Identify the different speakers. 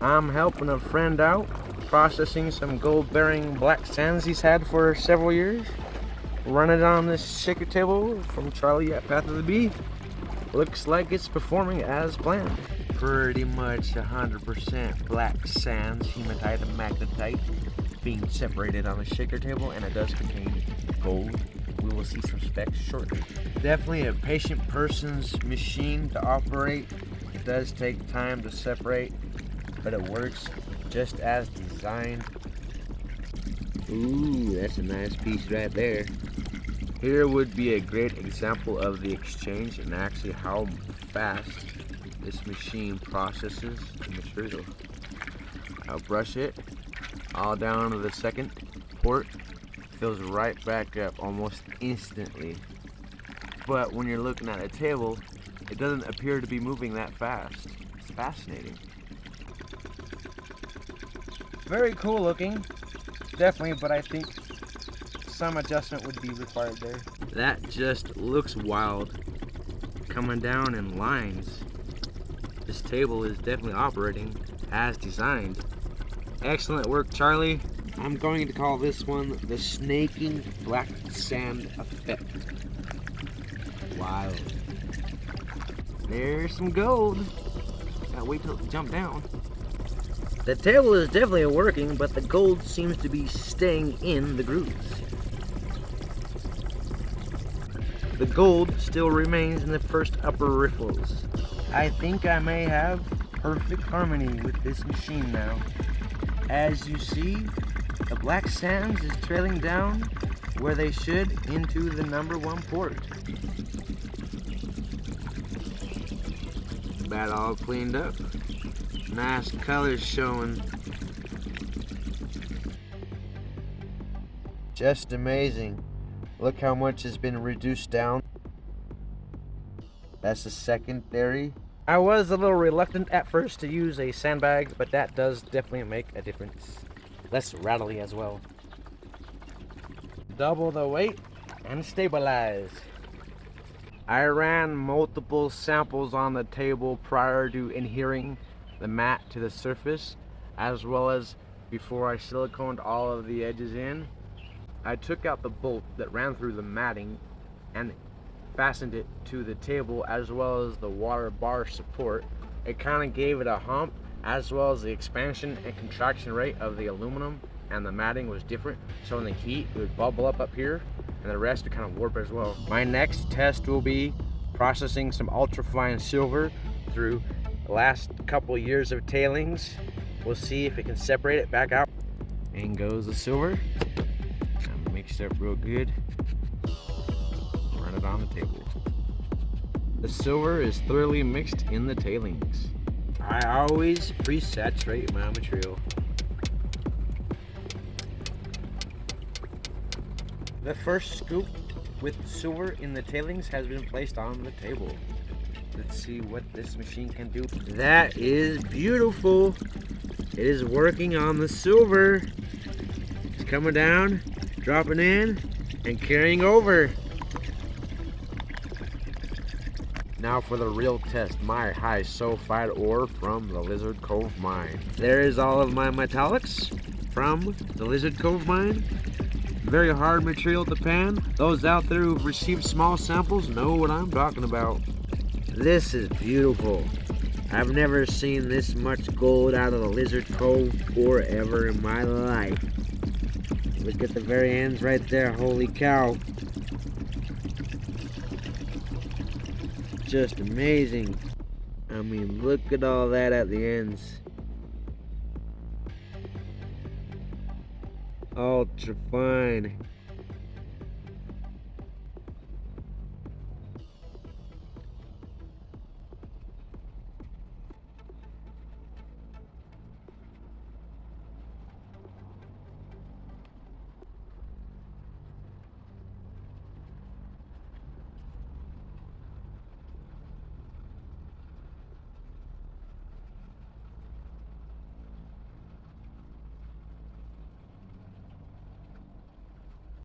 Speaker 1: I'm helping a friend out, processing some gold-bearing black sands he's had for several years. Run it on this shaker table from Charlie at Path of the Bee. Looks like it's performing as planned. Pretty much 100% black sands, hematite and magnetite being separated on the shaker table, and it does contain gold. We will see some specs shortly. Definitely a patient person's machine to operate. It does take time to separate, but it works just as designed. Ooh, that's a nice piece right there. Here would be a great example of the exchange and actually how fast this machine processes the material. I'll brush it all down to the second port. Fills right back up almost instantly. But when you're looking at a table, it doesn't appear to be moving that fast. It's fascinating. Very cool looking, definitely, but I think some adjustment would be required there. That just looks wild. Coming down in lines. This table is definitely operating as designed. Excellent work, Charlie. I'm going to call this one the snaking black sand effect. Wild. There's some gold. Gotta wait till it jump down. The table is definitely working, but the gold seems to be staying in the grooves. The gold still remains in the first upper riffles. I think I may have perfect harmony with this machine now. As you see, the black sands is trailing down where they should into the number 1 port. About all cleaned up. Nice colors showing. Just amazing. Look how much has been reduced down. That's the secondary. I was a little reluctant at first to use a sandbag, but that does definitely make a difference. Less rattly as well. Double the weight and stabilize. I ran multiple samples on the table prior to adhering the mat to the surface, as well as before I siliconed all of the edges in. I took out the bolt that ran through the matting and fastened it to the table, as well as the water bar support. It kind of gave it a hump, as well as the expansion and contraction rate of the aluminum and the matting was different, so in the heat it would bubble up here and the rest would kind of warp as well. My next test will be processing some ultrafine silver through the last couple years of tailings. We'll see if it can separate it back out. In goes the silver. Mixed up real good. Run it on the table. The silver is thoroughly mixed in the tailings. I always pre-saturate my material. The first scoop with silver in the tailings has been placed on the table. Let's see what this machine can do. That is beautiful. It is working on the silver. It's coming down, dropping in, and carrying over. Now for the real test, my high sulfide ore from the Lizard Cove mine. There is all of my metallics from the Lizard Cove mine. Very hard material to pan. Those out there who've received small samples know what I'm talking about. This is beautiful. I've never seen this much gold out of the Lizard Cove ore ever in my life. Look at the very ends right there, holy cow. Just amazing. I mean, look at all that at the ends. Ultra fine.